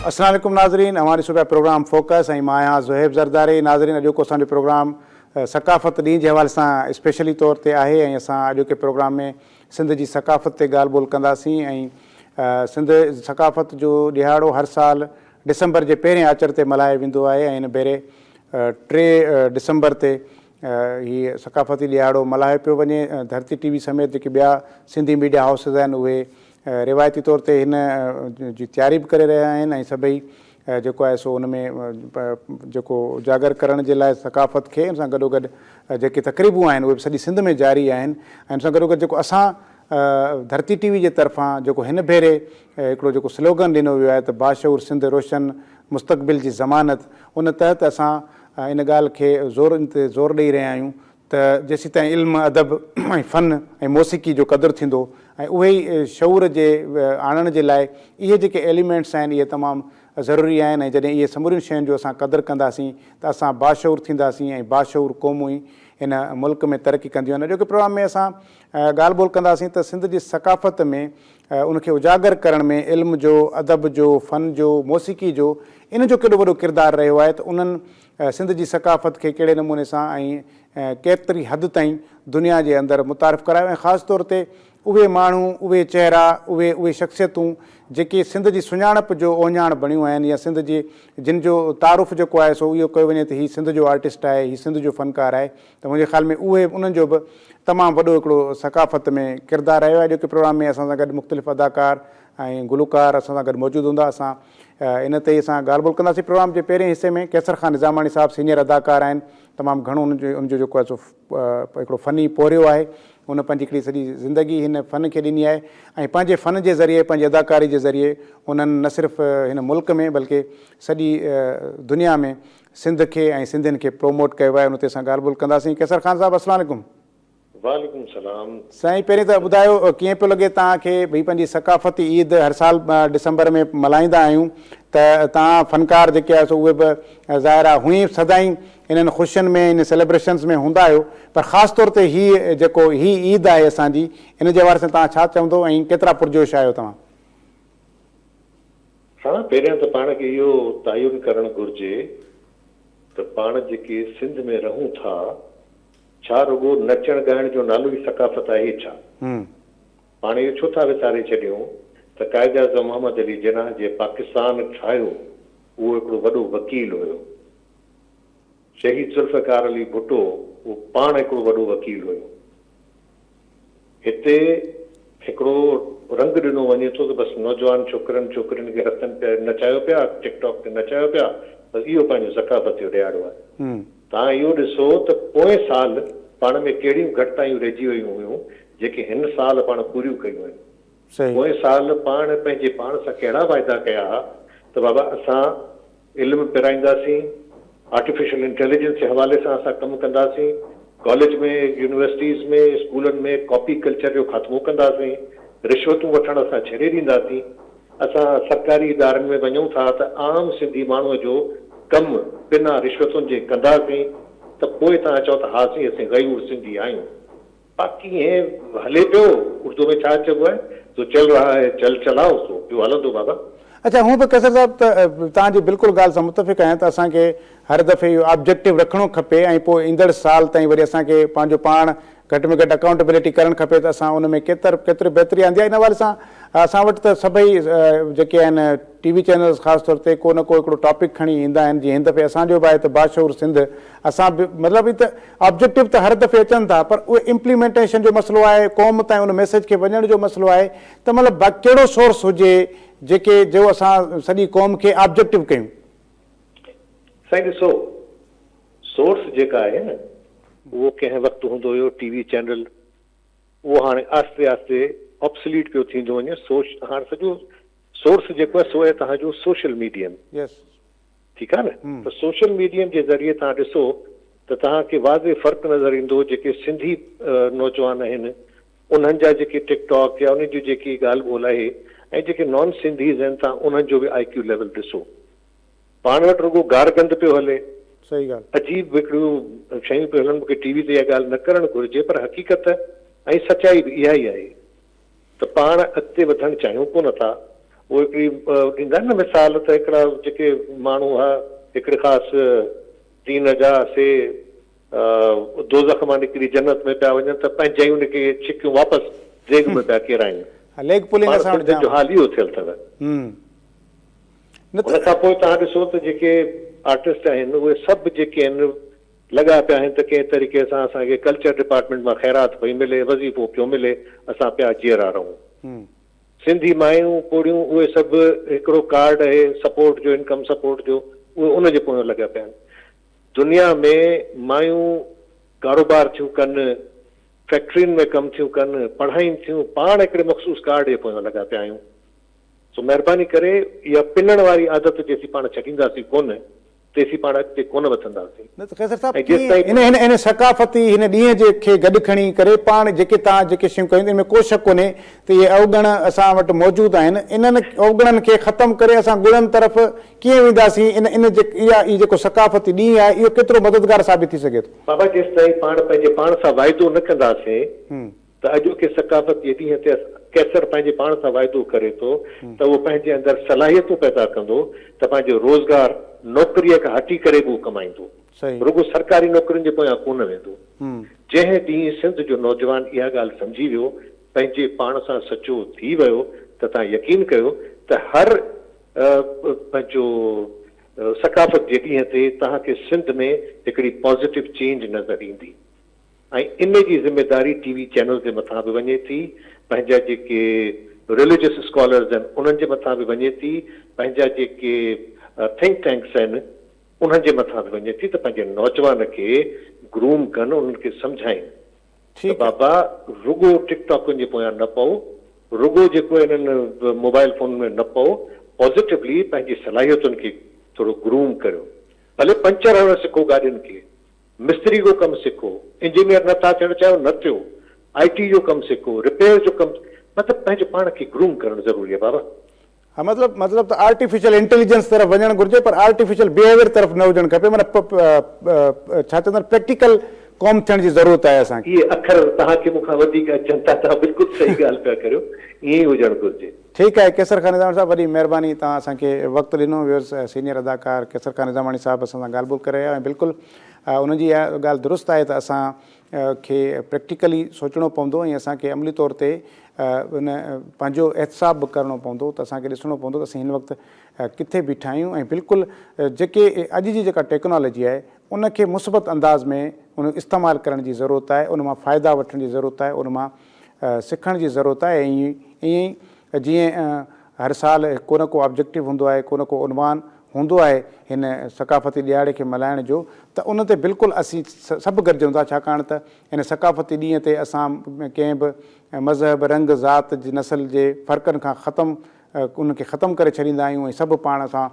अस्सलाम वालेकुम नाज़रीन, हमारी सुबह प्रोग्राम फोकस ऐं मां आहियां ज़ुहैब ज़रदारी। नाज़रीन, अॼोको असांजो प्रोग्राम सकाफ़त ॾींहं जे हवाले सां स्पेशली तौर ते आहे ऐं असां अॼोके प्रोग्राम में सिंध जी सकाफ़त ते ॻाल्हि ॿोल कंदासीं ऐं सिंध सकाफ़त जो ॾिहाड़ो हर साल डिसंबर जे पहिरें आचर ते मल्हायो वेंदो आहे ऐं इन भेरे 3 डिसंबर ते हीअ सकाफ़ती ॾिहाड़ो मल्हायो पियो वञे। धरती टीवी समेत जेके ॿिया सिंधी मीडिया हाउसिस आहिनि उहे रिवायती तौर ते हिन जी तयारी बि करे रहिया आहिनि ऐं सभई जेको आहे सो उन में जेको उजागर करण जे लाइ सकाफ़त खे उन सां गॾोगॾु जेके तक़रीबूं आहिनि उहे बि सॼी सिंध में जारी आहिनि ऐं उन सां गॾोगॾु जेको असां धरती टीवी जे तरफ़ां जेको हिन भेरे हिकिड़ो जेको स्लोगन ॾिनो वियो आहे त बाशऊर सिंध रोशन मुस्तक़बिल जी ज़मानत, उन तहत असां इन ॻाल्हि खे ज़ोर ॾेई रहिया आहियूं त जेसीं ताईं इल्मु अदब ऐं फ़न ऐं मौसीक़ी जो क़दुरु थींदो ऐं उहे ई शऊर जे आणण जे लाइ इहे जेके एलिमेंट्स आहिनि इहे तमामु ज़रूरी आहिनि ऐं जॾहिं इहे समूरियूं शयुनि जो असां क़दुरु कंदासीं त असां बाशऊर थींदासीं ऐं बाशऊर क़ौमूं ई इन मुल्क में तरक़ी कंदियूं आहिनि। अॼोके प्रोग्राम में असां ॻाल्हि ॿोल कंदासीं त सिंध जी सकाफ़त में उनखे उजागर करण में इल्म जो, अदब जो, फ़न जो, मौसीक़ी जो इन जो केॾो वॾो किरदारु रहियो आहे त उन्हनि सिंध जी सकाफ़त खे कहिड़े नमूने सां ऐं केतिरी हद ताईं दुनिया जे अंदरि मुतारिफ़ करायो ऐं ख़ासि तौर ते उहे माण्हू, उहे चहिरा, उहे शख़्सियतूं जेके सिंध जी सुञाणप जो ओञाण बणियूं आहिनि या सिंध जी जिन जो तारुफ़ जेको आहे सो इहो कयो वञे त हीउ सिंध जो आर्टिस्ट आहे, हीउ सिंध जो फ़नकार आहे, त मुंहिंजे ख़्याल में उहे उन्हनि जो बि तमामु वॾो हिकिड़ो सकाफ़त में किरदारु रहियो आहे। अॼोके प्रोग्राम में असां सां गॾु मुख़्तलिफ़ अदाकार ऐं गुलूकार असां सां गॾु मौजूदु हूंदा। असां इन ते असां ॻाल्हि ॿोल कंदासीं। प्रोग्राम जे पहिरें हिसे में कैसर ख़ान निज़ामाणी साहिबु सीनियर अदाकार आहिनि, तमामु घणो उनजो जेको आहे सो हिकिड़ो फ़नी पोरियो आहे। उन पंहिंजी हिकिड़ी सॼी ज़िंदगी हिन फ़न खे ॾिनी आहे ऐं पंहिंजे फ़न जे ज़रिए, पंहिंजी अदाकारी जे ज़रिए उन्हनि न सिर्फ़ु हिन मुल्क में बल्कि सॼी दुनिया में सिंध खे ऐं सिंधियुनि खे प्रोमोट कयो आहे। उन ते असां ॻाल्हि ॿोल कंदासीं। कैसर ख़ान साहिबु अस्सलाम वालेकुम। वालेकुम सलाम साईं, पहिरीं त ॿुधायो कीअं पियो लॻे तव्हांखे भई पंहिंजी सकाफ़ती ईद हर साल डिसंबर में मल्हाईंदा आहियूं त तव्हां फ़नकार जेके आहे सो उहे बि ज़ाहिर आहे हुई सदाईं इन्हनि ख़ुशियुनि में, इन सेलिब्रेशन्स में हूंदा आहियो, पर ख़ासि तौर ते हीअ ईद आहे असांजी, इन जे हवाले सां तव्हां छा चवंदो ऐं केतिरा पुरजोश आहियो तव्हां? हा, पहिरियों त पाण खे इहो तइयुन करणु घुरिजे त पाण जेके सिंध में रहूं था, छा रुगो नचण ॻाइण जो नालो ई सकाफ़त आहे छा? पाण इहो छो था विसारे छॾियूं त क़ाइद आज़म मोहम्मद अली जिन्ना जे पाकिस्तान ठाहियो उहो हिकिड़ो वॾो वकील हुयो। शहीद ज़ुल्फ़कार अली भुट्टो उहो पाण हिकिड़ो वॾो वकील हुयो। हिते हिकिड़ो रंग ॾिनो वञे थो त बसि नौजवान छोकिरियुनि खे हथनि पे नचायो पिया, टिकटॉक ते नचायो पिया, बसि इहो पंहिंजो सकाफ़त जो ॾियारो आहे। तव्हां इहो ॾिसो त पोएं साल पाण में कहिड़ियूं घटितायूं रहिजी वियूं हुयूं जेके हिन साल पाण पूरियूं कयूं आहिनि। पोएं साल पाण पंहिंजे पाण सां कहिड़ा वाइदा कया त बाबा असां इल्मु पिराईंदासीं, आर्टिफिशियल इंटेलिजेंस जे हवाले सां असां कमु कंदासीं, कॉलेज में, यूनिवर्सिटीज़ में, स्कूलनि में कॉपी कल्चर जो ख़ात्मो कंदासीं, रिश्वतूं वठण असां छॾे ॾींदासीं। असां सरकारी इदारनि में वञूं था त आम सिंधी माण्हूअ जो कमु बिना रिश्वतुनि जे कंदासीं त पोइ तव्हां चओ त हा असीं ग़यूर सिंधी आहियूं। बाक़ी ईअं हले पियो, उर्दू में छा चइबो आहे, तो चल रहा है चल चलाओ सो पियो हलंदो बाबा। अच्छा, हूअं बि कैसर साहिबु त तव्हांजी बिल्कुलु ॻाल्हि सां मुतफ़िक़ आहियां त असांखे हर दफ़े इहो ऑब्जेक्टिव रखिणो खपे ऐं पोइ ईंदड़ साल ताईं वरी असांखे पंहिंजो पाण घटि में घटि अकाउंटेबिलिटी करणु खपे त असां उन में केतिरी बहितरी आंदी आहे। इन हवाले सां असां वटि त सभई जेके आहिनि टीवी चैनल्स ख़ासि तौर ते को न को हिकिड़ो टॉपिक खणी ईंदा आहिनि। जीअं हिन दफ़े असांजो बि आहे त बाशऊर सिंध। असां बि मतिलबु त ऑब्जेक्टिव त हर दफ़े अचनि था, पर उहे इम्प्लीमेंटेशन जो मसइलो आहे, क़ौम ताईं उन मैसेज खे वञण जो मसइलो आहे त मतिलबु कहिड़ो सोर्स हुजे जेके जो असां सॼी क़ौम खे ऑब्जेक्टिव कयूं। साईं ॾिसो, सोर्स जेका आहे न उहो कंहिं वक़्तु हूंदो हुयो टीवी चैनल, उहो हाणे आस्ते आस्ते ऑब्सलीट पियो थींदो वञे। हाणे सॼो सोर्स जेको आहे सो आहे तव्हांजो सोशल मीडियम। ठीकु आहे न? त सोशल मीडियम जे ज़रिए तव्हां ॾिसो त तव्हांखे वाज़े फ़र्क़ु नज़र ईंदो जेके सिंधी नौजवान आहिनि उन्हनि जा जेके टिकटॉक या उन्हनि जी जेकी ॻाल्हि ॿोल आहे ऐं जेके नॉन सिंधीज़ आहिनि तव्हां उन्हनि जो बि IQ लेवल ॾिसो। पाण वटि रुगो गार गंद पियो हले, सही ॻाल्हि, अजीब हिकिड़ियूं शयूं पियूं हलनि। मूंखे टीवी ते इहा ॻाल्हि न करणु घुरिजे, पर हक़ीक़त ऐं सचाई बि इहा ई आहे त पाण अॻिते वधणु चाहियूं कोन था। उहो हिकिड़ी ॾींदा आहिनि न मिसाल त हिकिड़ा जेके माण्हू हुआ हिकिड़े ख़ासि दीन जा से दोज़ख मां निकिरी जन्नत में पिया वञनि त पंहिंजे ई उनखे छिकियूं वापसि जेग में पिया किराइनि। लेग पुलिंग असां वटि जो हाल इहो थियल अथव। न उन खां पोइ तव्हां ॾिसो त जेके आर्टिस्ट आहिनि उहे सभु जेके आहिनि लॻा पिया आहिनि त कंहिं तरीक़े सां असांखे कल्चर डिपार्टमेंट मां ख़ैरात पई मिले, वज़ीफ़ो पियो मिले, असां पिया जीअरा रहूं। सिंधी मायूं कुड़ियूं उहे सभु हिकिड़ो कार्ड आहे सपोर्ट जो, इनकम सपोर्ट जो, उहे उनजे पोयां लॻा पिया आहिनि। दुनिया में मायूं कारोबार थियूं कनि, फैक्ट्रियुनि में कमु थियूं कनि, पढ़ाइनि थियूं, पाण हिकिड़े मख़सूस कार्ड जे पोयां लॻा पिया आहियूं। सो महिरबानी करे इहा पिनण वारी आदत जेसीं पाण छॾींदासीं कोन तेसीं पाण अॻिते कोन वधंदासीं। न त कैसर साहब इन सकाफ़ती हिन ॾींहं जे खे गॾु खणी करे पाण जेके तव्हां जेके शयूं कयूं इन में को शक कोन्हे त इहे अवगुण असां वटि मौजूदु आहिनि। इन्हनि अवगुणनि खे ख़तमु करे असां गुणनि तरफ़ कीअं वेंदासीं? इन इहो जेको सकाफ़ती ॾींहुं आहे इहो केतिरो मददगार साबित थी सघे थो? बाबा जेसि ताईं पाण पंहिंजे पाण सां वाइदो न कंदासीं त अॼोके सकाफ़ती ॾींहं ते कैसर पंहिंजे पाण सां वाइदो करे थो त उहो पंहिंजे अंदरि सलाहियतूं पैदा कंदो त पंहिंजो रोज़गार नौकरीअ खां हटी करे बि कमाईंदो, रुगो सरकारी नौकरियुनि जे पोयां कोन वेंदो। जंहिं ॾींहुं सिंध जो नौजवान इहा ॻाल्हि सम्झी वियो, पंहिंजे पाण सां सचो थी वियो, त तव्हां यकीन कयो त हर पंहिंजो सकाफ़त जे ॾींहं ते तव्हांखे सिंध में हिकिड़ी पॉज़िटिव चेंज नज़र ईंदी। ऐं इन जी ज़िमेदारी टीवी चैनल जे मथां बि वञे थी, पंहिंजा जेके रिलीजियस स्कॉलर्स आहिनि उन्हनि जे मथां बि वञे थी, पंहिंजा जेके थिंक टैंक्स आहिनि उन्हनि जे मथां बि वञे थी त पंहिंजे नौजवान खे ग्रूम कनि, उन्हनि खे सम्झाइनि। बाबा रुगो टिकटॉक जे पोयां न पओ, रुगो जेको इन्हनि मोबाइल फोन में न पओ, पॉज़िटिवली पंहिंजी सलाहियतुनि खे थोरो ग्रूम करियो। भले पंचर हणणु सिखो गाॾियुनि खे, मिस्त्री जो कमु सिखो, इंजीनियर नथा थियणु चाहियो न थियो, IT जो कमु सिखो, रिपेयर जो कमु, मतिलबु पंहिंजे पाण खे ग्रूम करणु ज़रूरी आहे बाबा। हा, मतिलबु त आर्टिफिशियल इंटेलिजेंस तरफ़ वञणु घुरिजे पर आर्टिफिशियल बिहेवियर तरफ़ न हुजणु खपे। माना छा चवंदा आहिनि प्रैक्टिकल कॉम थियण जी ज़रूरत आहे असांखे। इहे अखर तव्हांखे मूंखां वधीक अचनि था, तव्हां बिल्कुलु सही ॻाल्हि पिया करियो, ईअं ई हुजणु घुरिजे। ठीकु आहे कैसर खान निज़ाम साहब, वॾी महिरबानी, तव्हां असांखे वक़्तु ॾिनो। सीनियर अदाकार कैसर खान निज़ामानी साहिबु असां सां ॻाल्हि ॿोल करे रहिया। ऐं बिल्कुलु उनजी इहा ॻाल्हि दुरुस्त आहे त असां खे प्रैक्टिकली सोचणो पवंदो ऐं असांखे अमली तौर ते उन पंहिंजो एहतिसाब बि करिणो पवंदो त असांखे ॾिसणो पवंदो त असीं हिन वक़्तु किथे बीठा आहियूं। ऐं बिल्कुलु जेके अॼु जी जेका टेक्नोलॉजी आहे उनखे मुस्बत अंदाज़ में उन इस्तेमालु करण जी ज़रूरत आहे, उन मां फ़ाइदा वठण जी ज़रूरत आहे, उन मां सिखण जी ज़रूरत आहे। ऐं ईअं ई जीअं हर साल को न को ऑब्जेक्टिव हूंदो आहे, को न को उनवान हूंदो आहे हिन सकाफ़ती ॾियारे खे मल्हाइण जो, त उन ते बिल्कुलु असीं सभु गॾिजूं था। छाकाणि त हिन सकाफ़ती ॾींहं ते असां कंहिं बि मज़हब, रंग, ज़ात जी नसल जे फ़र्क़नि खां उनखे ख़तमु करे छॾींदा आहियूं ऐं सभु पाण सां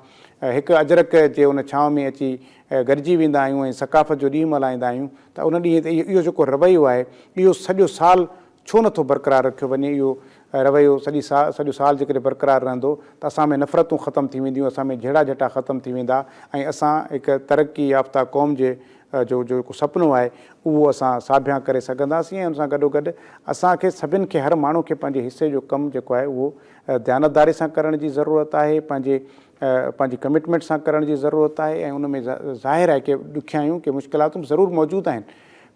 हिकु अजरक जे उन छांव में अची गॾिजी वेंदा आहियूं ऐं सकाफ़त जो ॾींहुं मल्हाईंदा आहियूं। त उन ॾींहं ते इहो जेको रवैयो आहे इहो सॼो साल छो नथो बरक़रार रखियो वञे? इहो रवैयो सॼो साल जेकॾहिं बरक़रार रहंदो त असां में नफ़रतूं ख़तमु थी वेंदियूं, असां में जहिड़ा झटा ख़तमु थी वेंदा ऐं असां हिकु तरक़ी याफ़्ता क़ौम जे जो जेको सुपिनो आहे उहो असां साबिया करे सघंदासीं। ऐं उन सां गॾोगॾु असांखे सभिनि खे, हर माण्हू खे पंहिंजे हिसे जो कमु जेको आहे उहो ध्यानतदारी सां करण जी ज़रूरत आहे, पंहिंजी कमिटमेंट सां करण जी ज़रूरत आहे। ऐं उन में ज़ाहिर आहे कि ॾुखियायूं की मुश्किलातूं ज़रूरु मौजूदु आहिनि,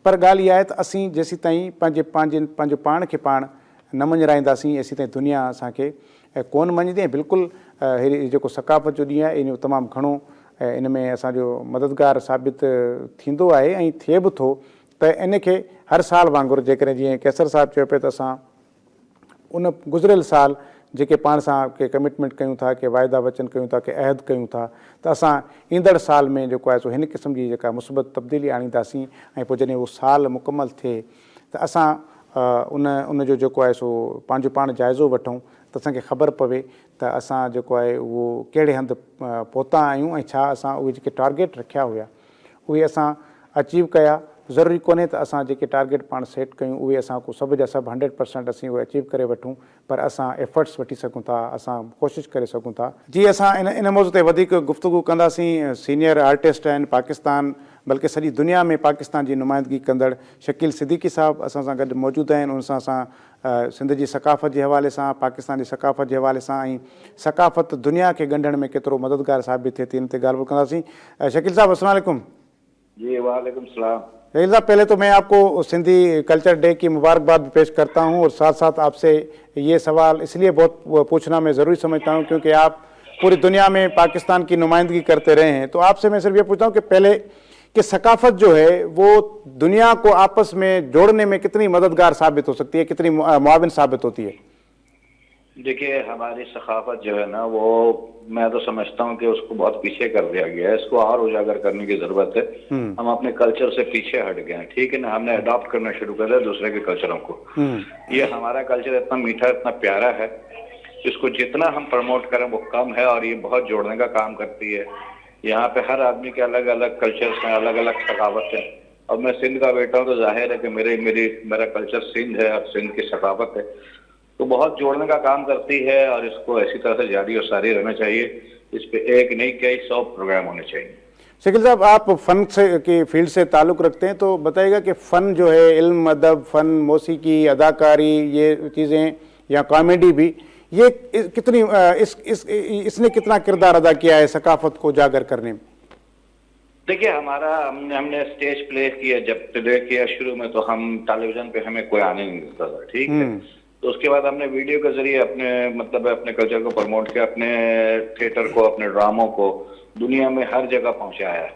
पर ॻाल्हि इहा आहे त असीं जेसीं ताईं पंहिंजो पाण खे पाण न मञराईंदासीं एसीं ताईं दुनिया असांखे कोन मञंदी। ऐं बिल्कुलु हीअ जेको सकाफ़त जो ॾींहुं आहे इन जो तमामु घणो इन में असांजो मददगार साबित थींदो आहे ऐं थिए बि थो। त इन खे हर साल वांगुरु जेकॾहिं जीअं कैसर साहिबु चयो पियो त असां उन गुज़िरियल साल जेके पाण सां के कमिटमेंट कयूं था, के वाइदा वचन कयूं था, के अहद कयूं था, त असां ईंदड़ साल में जेको आहे सो हिन क़िस्म जी जेका मुस्बत तब्दीली आणींदासीं। ऐं पोइ जॾहिं उहो साल मुकमल थिए त असां उनजो जेको आहे सो पंहिंजो पाण जाइज़ो वठूं त असांखे ख़बर पवे त असां जेको आहे उहो कहिड़े हंधि पहुता आहियूं ऐं छा असां उहे जेके टारगेट रखिया हुया उहे असां अचीव कया ज़रूरी कोन्हे त असां जेके टारगेट पाण सेट कयूं उहे असां को सभु जा सभु 100% असीं उहे अचीव करे वठूं, पर असां एफर्ट्स वठी सघूं था, असां कोशिशि करे सघूं था। जी, असां इन मौज़ूअ ते वधीक गुफ़्तगू कंदासीं। सीनियर आर्टिस्ट आहिनि पाकिस्तान, बल्कि सॼी दुनिया में पाकिस्तान जी नुमाइंदगी कंदड़ शकील सिद्दीकी साहब असां सां गॾु मौजूदु आहिनि। उन सां असां सिंध जी सकाफ़त जे हवाले सां, पाकिस्तान जी सकाफ़त जे हवाले सां ऐं सकाफ़त दुनिया खे ॻंढण में केतिरो मददगार साबित थिए थी, इन ते ॻाल्हि ॿोल कंदासीं। शकील साहब अस्सलाम वालेकुम। जी वालेकुम सलाम। शकील साहब, पहले तो मैं आपको सिंधी कल्चर डे की मुबारकबाद भी पेश करता हूँ और साथ साथ आपसे ये सवाल इसलिए बहुत पूछना मैं ज़रूरी समझता हूँ क्योंकि आप पूरी दुनिया में पाकिस्तान की नुमाइंदगी करते रहे हैं। तो आपसे मैं सिर्फ ये पूछता हूँ कि पहले कि सकाफ़त जो है वो दुनिया को आपस में जोड़ने में कितनी मददगार साबित हो सकती है, कितनी मुआविन साबित होती है? देखिए, हमारी सकाफत जो है ना, वो मैं तो समझता हूँ कि उसको बहुत पीछे कर दिया गया है। इसको और उजागर करने की जरूरत है। हम अपने कल्चर से पीछे हट गए हैं, ठीक है ना। हमने अडॉप्ट करना शुरू कर दिया दूसरे के कल्चरों को। ये हमारा कल्चर इतना मीठा, इतना प्यारा है, इसको जितना हम प्रमोट करें वो कम है, और ये बहुत जोड़ने का काम करती है। यहाँ पे हर आदमी के अलग अलग कल्चर्स हैं, अलग अलग सकाफत है। अब मैं सिंध का बेटा हूँ तो जाहिर है कि मेरा कल्चर सिंध है और सिंध की सकाफत है, तो बहुत जोड़ने का काम करती है, और इसको ऐसी तरह से जारी और सारी रहना चाहिए। इस पे एक नहीं कई 100 प्रोग्राम होने चाहिए। शकील साहब, आप फ़न से की फील्ड से ताल्लुक़ रखते हैं, तो बताइएगा कि फ़न जो है, इल्म, अदब, फ़न, मौसीकी, अदाकारी, ये चीज़ें या कॉमेडी भी, ये कितनी इसने कितना किरदार अदा किया है सकाफत को उजागर करने में? देखिए, हमने स्टेज प्ले किया। जब प्ले किया शुरू में तो हम टेलीविजन पे हमें कोई आने नहीं देता था, ठीक है। तो उसके बाद हमने वीडियो के जरिए अपने कल्चर को प्रमोट किया, अपने थिएटर को, अपने ड्रामों को दुनिया में हर जगह पहुंचाया।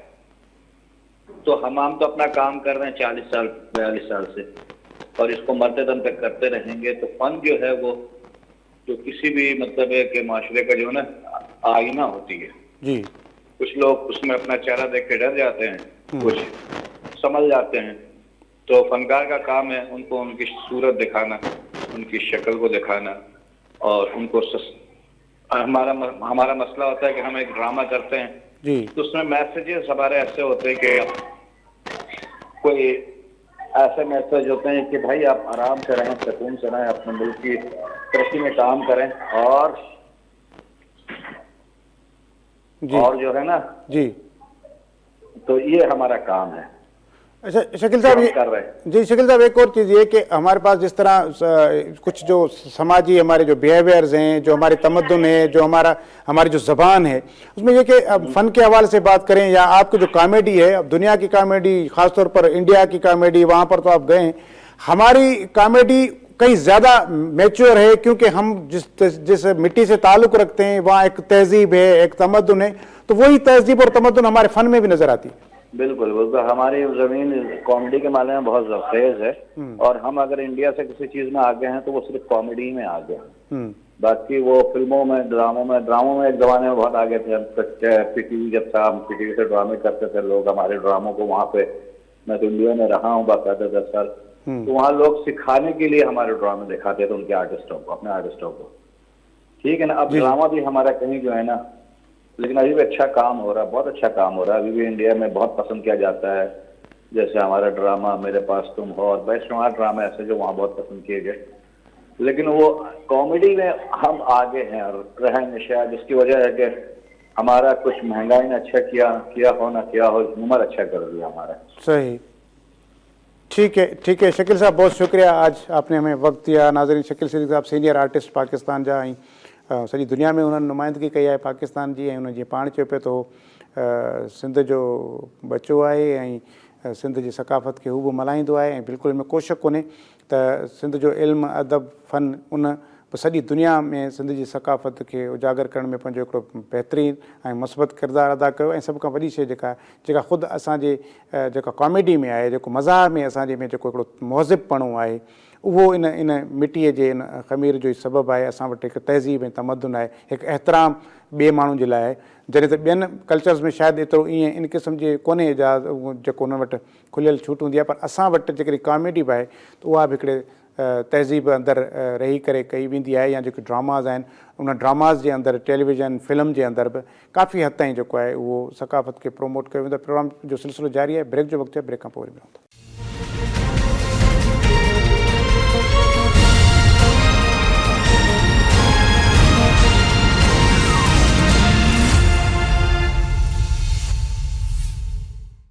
तो हम तो अपना काम कर रहे हैं 40 साल 42 साल से, और इसको मरते दम तक करते रहेंगे। तो फन जो है वो जो किसी भी के माशरे का जो है ना आईना होती है जी। कुछ लोग उसमें अपना चेहरा देख के डर जाते हैं, कुछ समझ जाते हैं। तो फनकार का काम है उनको उनकी सूरत दिखाना, उनकी शक्ल को दिखाना, और उनको हमारा मसला होता है कि हम एक ड्रामा करते हैं जी, तो उसमें मैसेजेस हमारे ऐसे होते हैं कि कोई ऐसे मैसेज होते हैं कि भाई आप आराम से रहें, सुकून से रहें, अपने मुल्क की तरक्की में काम करें, और जो है ना जी, तो ये हमारा काम है। अच्छा शकील साहब, कर रहे हैं। जी शकील साहब, एक और चीज़ ये कि हमारे पास जिस तरह कुछ जो समाजी हमारे जो बिहेवियर्स हैं, जो हमारे तमद्दुन है, जो हमारी जो ज़बान है, उसमें ये कि अब फ़न के हवाले से बात करें या आपकी जो कॉमेडी है, अब दुनिया की कॉमेडी, ख़ासतौर पर इंडिया की कॉमेडी, वहाँ पर तो आप गए हैं, हमारी कॉमेडी कहीं ज़्यादा मैच्योर है क्योंकि हम जिस मिट्टी से ताल्लुक़ रखते हैं वहाँ एक तहजीब है, एक तमद्दुन है, तो वही तहजीब और तमद्दुन हमारे फ़न में भी नज़र आती है। बिल्कुल बिल्कुल, हमारी जमीन कॉमेडी के मामले में बहुत तेज है, और हम अगर इंडिया से किसी चीज में आगे हैं तो वो सिर्फ कॉमेडी में आगे हैं। बाकी वो फिल्मों में, ड्रामों में एक जमाने में बहुत आगे थे। हम पीटीवी जब था, हम पीटीवी से ड्रामे करते थे, लोग हमारे ड्रामों को वहाँ पे, मैं तो इंडिया में रहा हूँ बाकायदा 10 साल, तो वहाँ लोग सिखाने के लिए हमारे ड्रामे दिखाते थे उनके आर्टिस्टों को, अपने आर्टिस्टों को, ठीक है ना। अब ड्रामा भी हमारा कहीं जो है ना, लेकिन अभी भी अच्छा काम हो रहा है, बहुत अच्छा काम हो रहा है। अभी भी इंडिया में बहुत पसंद किया जाता है, जैसे हमारा ड्रामा मेरे पास तुम हो और बेशुमार ड्रामा ऐसे जो वहाँ बहुत पसंद किए गए। लेकिन वो कॉमेडी में हम आगे हैं और रहेंगे शायद, जिसकी वजह है कि हमारा कुछ महंगाई ने अच्छा किया हो, उम्र अच्छा कर दिया हमारा। सही, ठीक है शकील साहब, बहुत शुक्रिया, आज आपने हमें वक्त दिया। नाज़रीन, शकील सिद्दीकी साहब सीनियर आर्टिस्ट पाकिस्तान जा, सॼी दुनिया में उन्होंने नुमाइंदगी कई आहे पाकिस्तान जी, ऐं उन जीअं पाण चयो पियो त सिंध जो बचो आहे ऐं सिंध जी सकाफ़त खे हू बि मल्हाईंदो आहे, ऐं बिल्कुलु हिन में कोशक कोन्हे त सिंध जो इल्मु, अदब, फ़न उन सॼी दुनिया में सिंध जी सकाफ़त खे उजागर करण में पंहिंजो हिकिड़ो बहितरीनु ऐं मस्बत किरदारु अदा कयो। ऐं सभ खां वॾी शइ जेका ख़ुदि असांजे जेका कॉमेडी में आहे, जेको मज़ाक़ में असांजे में जेको हिकिड़ो मुहज़िबपणो आहे, उहो इन मिटीअ जे इन ख़मीर जो ई सबबु आहे। असां वटि हिकु तहज़ीब ऐं तमद्दुन आहे, हिकु एहतराम ॿिए माण्हुनि जे लाइ, जॾहिं त ॿियनि कल्चर्स में शायदि एतिरो ईअं इन क़िस्म जे कोन्हे जेको उन वटि खुलियल छूट हूंदी आहे, पर असां वटि जेकॾहिं कॉमेडी बि आहे त उहा बि हिकिड़े तहज़ीब अंदरि रही करे कई वेंदी आहे, या जेके ड्रामाज़ आहिनि उन ड्रामाज़ जे अंदरि, टेलीविज़न फिल्म जे अंदरि बि काफ़ी हद ताईं जेको आहे उहो सकाफ़त खे प्रोमोट कयो वेंदो आहे। प्रोग्राम जो सिलसिलो जारी आहे, ब्रेक जो वक़्तु आहे, ब्रेक खां पोइ वरी मिलूं था।